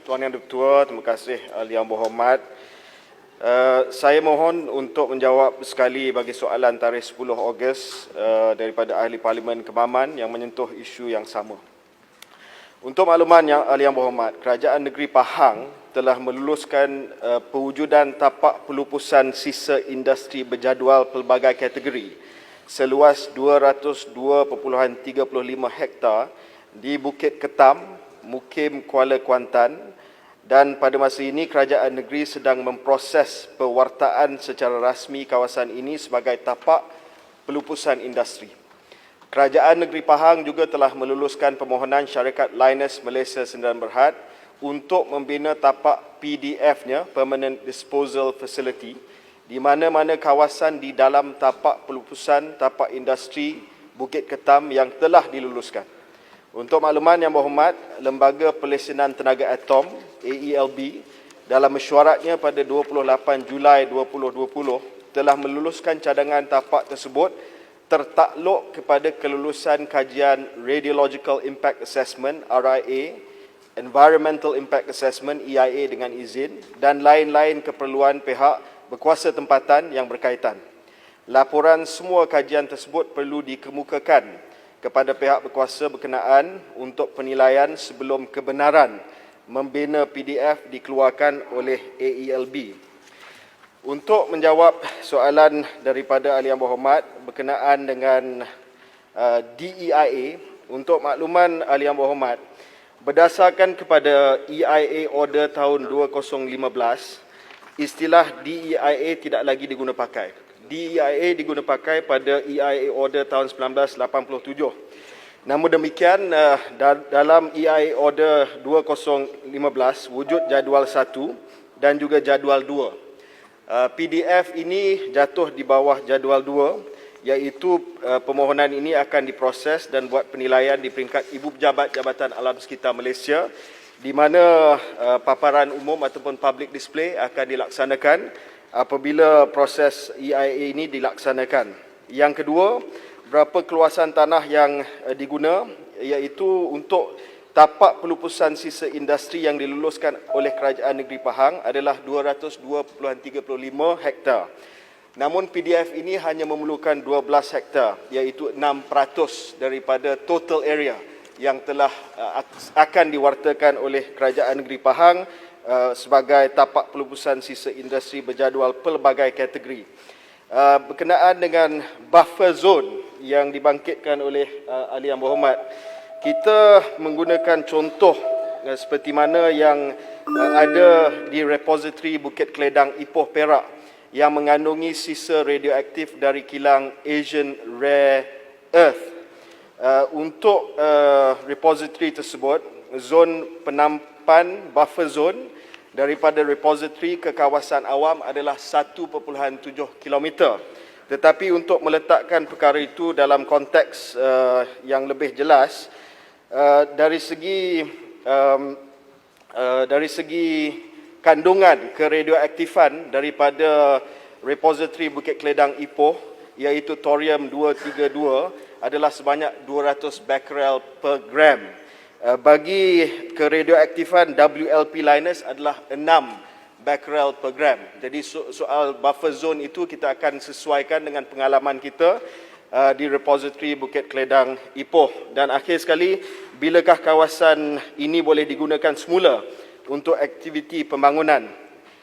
Tuan Yang Dipertua, terima kasih Ahli Yang Berhormat. Saya mohon untuk menjawab sekali bagi soalan tarikh 10 Ogos daripada Ahli Parlimen Kemaman yang menyentuh isu yang sama. Untuk makluman yang Ahli Yang Berhormat, Kerajaan Negeri Pahang telah meluluskan pewujudan tapak pelupusan sisa industri berjadual pelbagai kategori seluas 202.35 hektar di Bukit Ketam, Mukim Kuala Kuantan, dan pada masa ini kerajaan negeri sedang memproses pewartaan secara rasmi kawasan ini sebagai tapak pelupusan industri. Kerajaan negeri Pahang juga telah meluluskan permohonan syarikat Lynas Malaysia Sdn Bhd untuk membina tapak PDF-nya, Permanent Disposal Facility, di mana-mana kawasan di dalam tapak pelupusan tapak industri Bukit Ketam yang telah diluluskan. Untuk makluman Yang Berhormat, Lembaga Pelesenan Tenaga Atom AELB dalam mesyuaratnya pada 28 Julai 2020 telah meluluskan cadangan tapak tersebut tertakluk kepada kelulusan kajian Radiological Impact Assessment RIA, Environmental Impact Assessment EIA dengan izin, dan lain-lain keperluan pihak berkuasa tempatan yang berkaitan. Laporan semua kajian tersebut perlu dikemukakan kepada pihak berkuasa berkenaan untuk penilaian sebelum kebenaran membina PDF dikeluarkan oleh AELB. Untuk menjawab soalan daripada Ahli Yang Berhormat berkenaan dengan DEIA, untuk makluman Ahli Yang Berhormat, berdasarkan kepada EIA Order tahun 2015, istilah DEIA tidak lagi diguna pakai. DEIA diguna pakai pada EIA Order tahun 1987. Namun demikian, dalam EIA Order 2015 wujud jadual 1 dan juga jadual 2. PDF ini jatuh di bawah jadual 2, iaitu permohonan ini akan diproses dan buat penilaian di peringkat Ibu Pejabat Jabatan Alam Sekitar Malaysia, di mana paparan umum ataupun public display akan dilaksanakan apabila proses EIA ini dilaksanakan. Yang kedua, berapa keluasan tanah yang diguna, iaitu untuk tapak pelupusan sisa industri yang diluluskan oleh Kerajaan Negeri Pahang adalah 202.35 hektar. Namun PDF ini hanya memerlukan 12 hektar, iaitu 6% daripada total area yang telah akan diwartakan oleh Kerajaan Negeri Pahang sebagai tapak pelupusan sisa industri berjadual pelbagai kategori. Berkenaan dengan buffer zone yang dibangkitkan oleh Ahli Yang Berhormat, kita menggunakan contoh seperti mana yang ada di repository Bukit Keledang Ipoh Perak yang mengandungi sisa radioaktif dari kilang Asian Rare Earth. Untuk repository tersebut, zon penampan buffer zone daripada repository ke kawasan awam adalah 1.7 km. Tetapi untuk meletakkan perkara itu dalam konteks yang lebih jelas, dari segi kandungan keradioaktifan daripada repository Bukit Keledang Ipoh, iaitu thorium-232, adalah sebanyak 200 becquerel per gram. Bagi keradioaktifan WLP Lynas adalah 6 becquerel per gram. Jadi soal buffer zone itu kita akan sesuaikan dengan pengalaman kita di repository Bukit Keledang Ipoh. Dan akhir sekali, bilakah kawasan ini boleh digunakan semula untuk aktiviti pembangunan?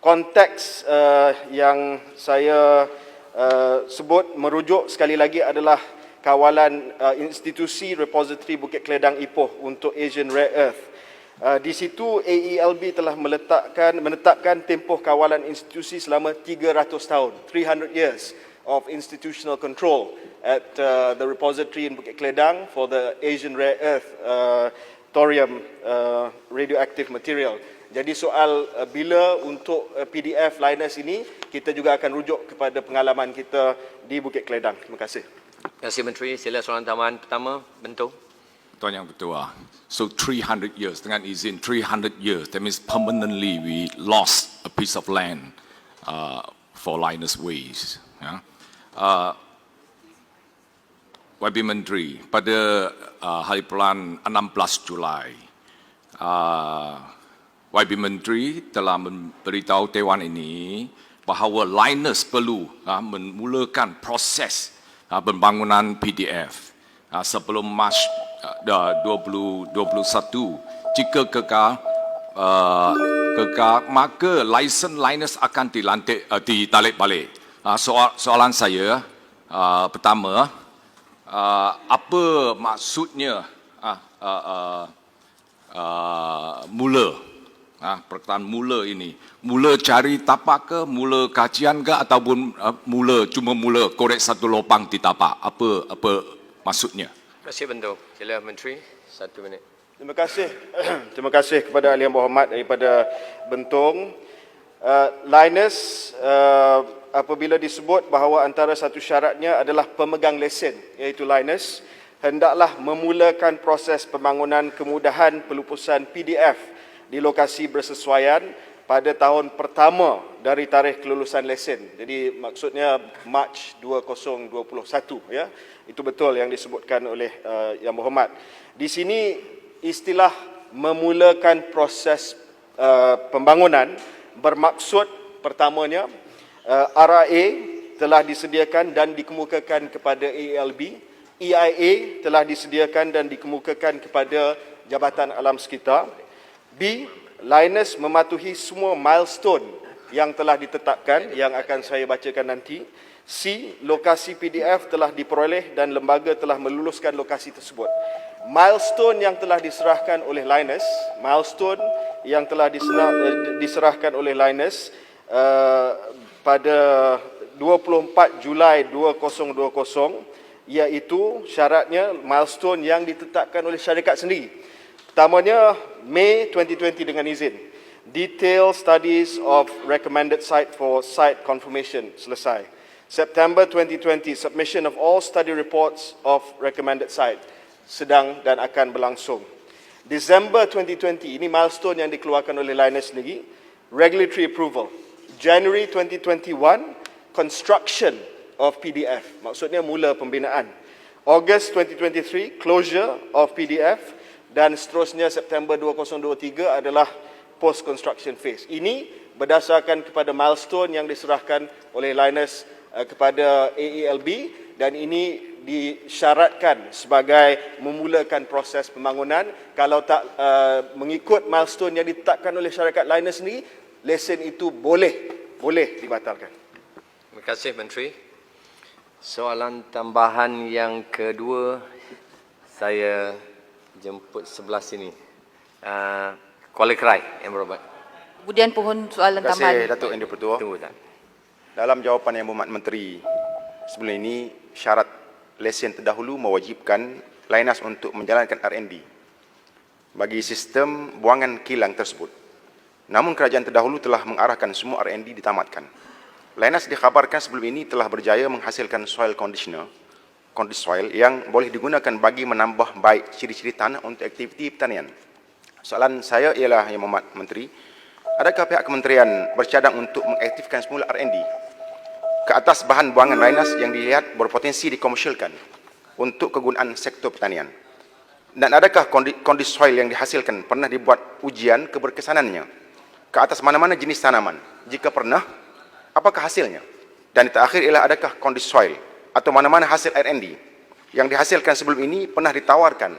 Konteks yang saya sebut merujuk sekali lagi adalah kawalan institusi repository Bukit Keledang Ipoh untuk Asian Rare Earth. Di situ AELB telah menetapkan tempoh kawalan institusi selama 300 tahun, 300 years of institutional control at the repository in Bukit Keledang for the Asian Rare Earth thorium radioactive material. Jadi soal bila untuk PDF Lynas ini, kita juga akan rujuk kepada pengalaman kita di Bukit Keledang. Terima kasih. Terima kasih Menteri. Sila soalan tambahan pertama, Bentong. Tuan Yang Bertuah, so 300 years, dengan izin 300 years, that means permanently we lost a piece of land for Lynas Waste. Ya. YB Menteri, pada hari pelan 16 Julai, YB Menteri telah memberitahu Dewan ini bahawa Linus perlu memulakan proses pembangunan PDF sebelum Mac 2021. Jika kekal, maka lisen Linus akan ditarik balik. Soalan saya pertama, apa maksudnya mula? Perkataan mula ini, mula cari tapak ke, mula kajian ke, ataupun cuma mula korek satu lubang di tapak? Apa maksudnya? Terima kasih Bentong. Sila Menteri, 1 minit. Terima kasih. Terima kasih kepada Ahli Yang Berhormat daripada Bentong. Linus, apabila disebut bahawa antara satu syaratnya adalah pemegang lesen, iaitu Linus, hendaklah memulakan proses pembangunan kemudahan pelupusan PDF di lokasi bersesuaian pada tahun pertama dari tarikh kelulusan lesen. Jadi maksudnya Mac 2021, ya. Itu betul yang disebutkan oleh Yang Berhormat. Di sini istilah memulakan proses pembangunan bermaksud pertamanya RA telah disediakan dan dikemukakan kepada AALB, EIA telah disediakan dan dikemukakan kepada Jabatan Alam Sekitar. B. Linus mematuhi semua milestone yang telah ditetapkan yang akan saya bacakan nanti. C. Lokasi PDF telah diperoleh dan lembaga telah meluluskan lokasi tersebut. Milestone yang telah diserahkan oleh Linus, diserahkan oleh Linus pada 24 Julai 2020, iaitu syaratnya milestone yang ditetapkan oleh syarikat sendiri. Pertamanya, Mei 2020 dengan izin. Detailed studies of recommended site for site confirmation selesai. September 2020, submission of all study reports of recommended site sedang dan akan berlangsung. December 2020, ini milestone yang dikeluarkan oleh Linus sendiri, regulatory approval. January 2021, construction of PDF, maksudnya mula pembinaan. August 2023, closure of PDF. Dan seterusnya September 2023 adalah post-construction phase. Ini berdasarkan kepada milestone yang diserahkan oleh Linus kepada AALB, dan ini disyaratkan sebagai memulakan proses pembangunan. Kalau tak mengikut milestone yang ditetapkan oleh syarikat Linus sendiri, lesen itu boleh dibatalkan. Terima kasih Menteri. Soalan tambahan yang kedua, saya jemput sebelah sini. Kuala Krai, Yang Berhormat. Kemudian pohon soalan Terima tambahan. kasih Datuk Yang di-Pertua. Tunggu tak? Dalam jawapan Yang Berhormat Menteri, sebelum ini syarat lesen terdahulu mewajibkan Linus untuk menjalankan R&D bagi sistem buangan kilang tersebut. Namun kerajaan terdahulu telah mengarahkan semua R&D ditamatkan. Linus dikhabarkan sebelum ini telah berjaya menghasilkan soil conditioner, soil yang boleh digunakan bagi menambah baik ciri-ciri tanah untuk aktiviti pertanian. Soalan saya ialah Yang Berhormat Menteri, adakah pihak kementerian bercadang untuk mengaktifkan semula R&D ke atas bahan buangan Linus yang dilihat berpotensi dikomersialkan untuk kegunaan sektor pertanian? Dan adakah kondisi soil yang dihasilkan pernah dibuat ujian keberkesanannya ke atas mana-mana jenis tanaman? Jika pernah, apakah hasilnya? Dan yang terakhir ialah adakah kondisi soil atau mana-mana hasil R&D yang dihasilkan sebelum ini pernah ditawarkan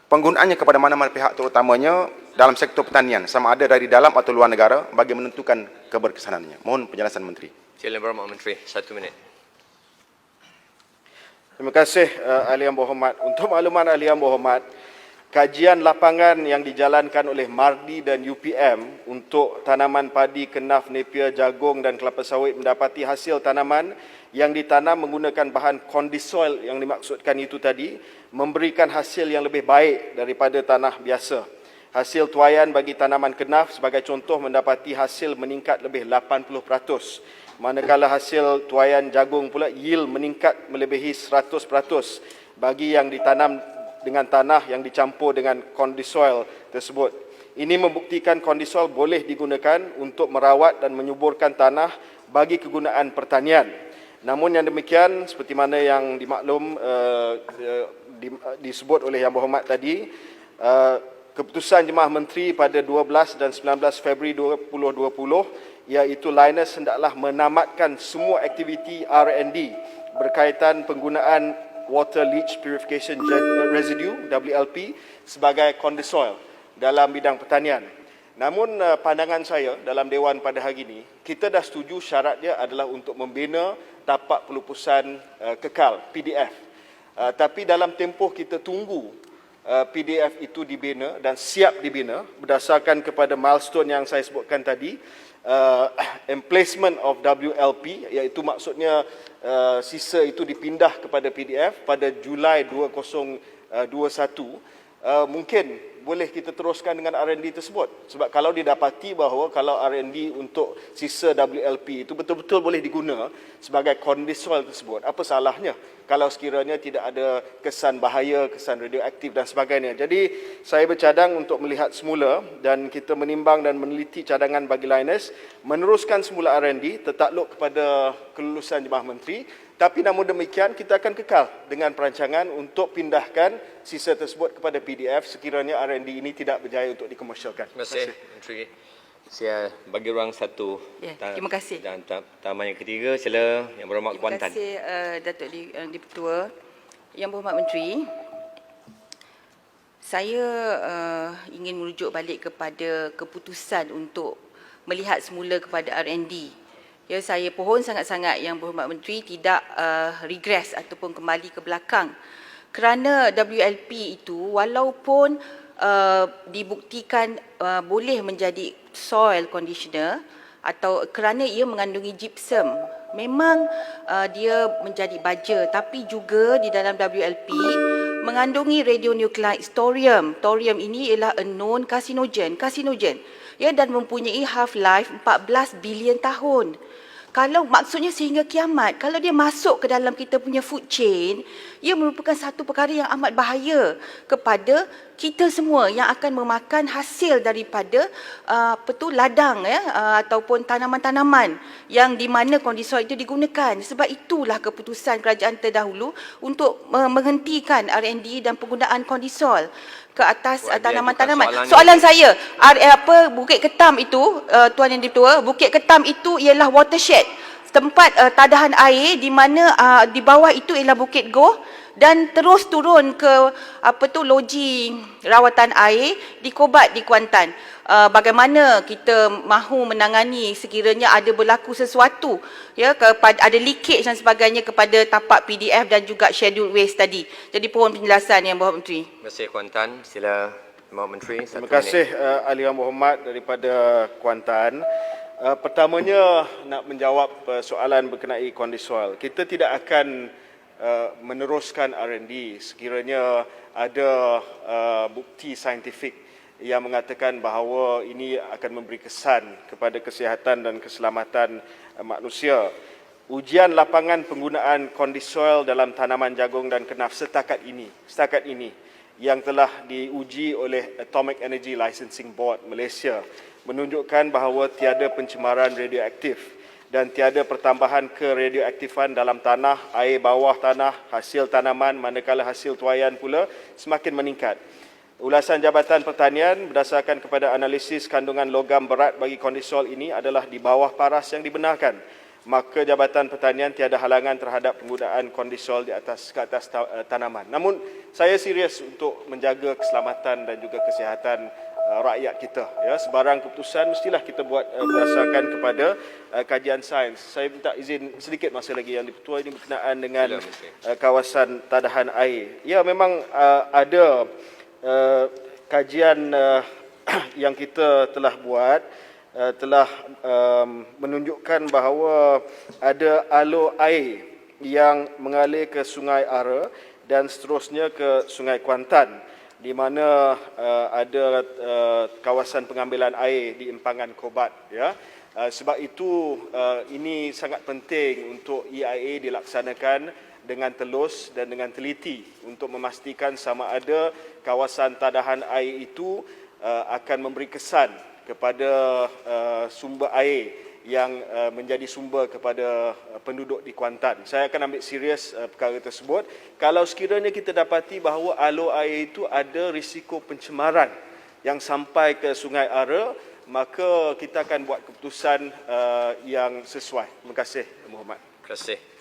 penggunaannya kepada mana-mana pihak, terutamanya dalam sektor pertanian, sama ada dari dalam atau luar negara, bagi menentukan keberkesanannya? Mohon penjelasan Menteri. Sila Berhormat Menteri, 1 minit. Terima kasih Ahli Yang Berhormat. Untuk makluman Ahli Yang Berhormat, kajian lapangan yang dijalankan oleh MARDI dan UPM untuk tanaman padi, kenaf, napier, jagung dan kelapa sawit mendapati hasil tanaman yang ditanam menggunakan bahan kondisoil yang dimaksudkan itu tadi memberikan hasil yang lebih baik daripada tanah biasa. Hasil tuaian bagi tanaman kenaf sebagai contoh mendapati hasil meningkat lebih 80%. Manakala hasil tuaian jagung pula yield meningkat melebihi 100% bagi yang ditanam dengan tanah yang dicampur dengan kondisoil tersebut. Ini membuktikan kondisoil boleh digunakan untuk merawat dan menyuburkan tanah bagi kegunaan pertanian. Namun yang demikian, seperti mana yang dimaklum disebut oleh Yang Berhormat tadi, keputusan Jemaah Menteri pada 12 dan 19 Februari 2020 iaitu Lynas hendaklah menamatkan semua aktiviti R&D berkaitan penggunaan Water Leach Purification Residue WLP sebagai condisoil dalam bidang pertanian. Namun pandangan saya dalam Dewan pada hari ini, kita dah setuju syaratnya adalah untuk membina tapak pelupusan kekal PDF. Tapi dalam tempoh kita tunggu PDF itu dibina dan siap dibina berdasarkan kepada milestone yang saya sebutkan tadi, emplacement of WLP, iaitu maksudnya sisa itu dipindah kepada PDF pada Julai 2021, mungkin boleh kita teruskan dengan R&D tersebut. Sebab kalau didapati bahawa kalau R&D untuk sisa WLP itu betul-betul boleh diguna sebagai kondisol tersebut, apa salahnya kalau sekiranya tidak ada kesan bahaya, kesan radioaktif dan sebagainya. Jadi saya bercadang untuk melihat semula dan kita menimbang dan meneliti cadangan bagi Lynas, meneruskan semula R&D tertakluk kepada kelulusan Jemaah Menteri. Tapi namun demikian, kita akan kekal dengan perancangan untuk pindahkan sisa tersebut kepada PDF sekiranya R&D ini tidak berjaya untuk dikomersialkan. Terima kasih, Menteri. Saya bagi ruang satu. Ya, terima kasih. Dan taman yang ketiga, sila Yang Berhormat Terima Kuantan. kasih Datuk Di-Pertua. Yang Berhormat Menteri, saya ingin merujuk balik kepada keputusan untuk melihat semula kepada R&D. Ya, saya pohon sangat-sangat Yang Berhormat Menteri tidak regress ataupun kembali ke belakang. Kerana WLP itu walaupun dibuktikan boleh menjadi soil conditioner atau kerana ia mengandungi gypsum, memang dia menjadi baja, tapi juga di dalam WLP mengandungi radionuclide thorium. Thorium ini ialah a known carcinogen, ya, dan mempunyai half-life 14 bilion tahun. Kalau maksudnya sehingga kiamat, kalau dia masuk ke dalam kita punya food chain, ia merupakan satu perkara yang amat bahaya kepada kita semua yang akan memakan hasil daripada ladang, ya, ataupun tanaman-tanaman yang di mana kondisol itu digunakan. Sebab itulah keputusan kerajaan terdahulu untuk menghentikan R&D dan penggunaan kondisol ke atas tanaman-tanaman. Soalan saya, Bukit Ketam itu, Tuan Yang Di-Pertua, Bukit Ketam itu ialah watershed, tempat tadahan air di mana di bawah itu ialah Bukit Goh dan terus turun ke loji rawatan air di Kobat di Kuantan. Bagaimana kita mahu menangani sekiranya ada berlaku sesuatu, ya, ada leakage dan sebagainya kepada tapak PDF dan juga schedule waste tadi. Jadi pohon penjelasan Yang Berhormat Menteri. Terima kasih Kuantan. Sila Yang Menteri. Terima kasih Ahli Yang Berhormat daripada Kuantan. Pertamanya nak menjawab soalan berkenai kondisol. Kita tidak akan meneruskan R&D sekiranya ada bukti saintifik yang mengatakan bahawa ini akan memberi kesan kepada kesihatan dan keselamatan manusia. Ujian lapangan penggunaan kondisol dalam tanaman jagung dan kenaf setakat ini yang telah diuji oleh Atomic Energy Licensing Board Malaysia menunjukkan bahawa tiada pencemaran radioaktif dan tiada pertambahan keradioaktifan dalam tanah, air bawah tanah, hasil tanaman, manakala hasil tuaian pula semakin meningkat. Ulasan Jabatan Pertanian berdasarkan kepada analisis kandungan logam berat bagi kondisol ini adalah di bawah paras yang dibenarkan. Maka Jabatan Pertanian tiada halangan terhadap penggunaan kondisol ke atas tanaman. Namun saya serius untuk menjaga keselamatan dan juga kesihatan rakyat kita. Ya, sebarang keputusan mestilah kita buat berdasarkan kepada kajian sains. Saya minta izin sedikit masa lagi Yang Di-Pertua, ini berkenaan dengan kawasan tadahan air. Ya, memang ada kajian yang kita telah buat telah menunjukkan bahawa ada alur air yang mengalir ke Sungai Ara dan seterusnya ke Sungai Kuantan, di mana ada kawasan pengambilan air di empangan Kobat, ya. Sebab itu ini sangat penting untuk EIA dilaksanakan dengan telus dan dengan teliti untuk memastikan sama ada kawasan tadahan air itu akan memberi kesan kepada sumber air yang menjadi sumber kepada penduduk di Kuantan. Saya akan ambil serius perkara tersebut. Kalau sekiranya kita dapati bahawa alur air itu ada risiko pencemaran yang sampai ke Sungai Ara, maka kita akan buat keputusan yang sesuai. Terima kasih, Muhammad. Terima kasih.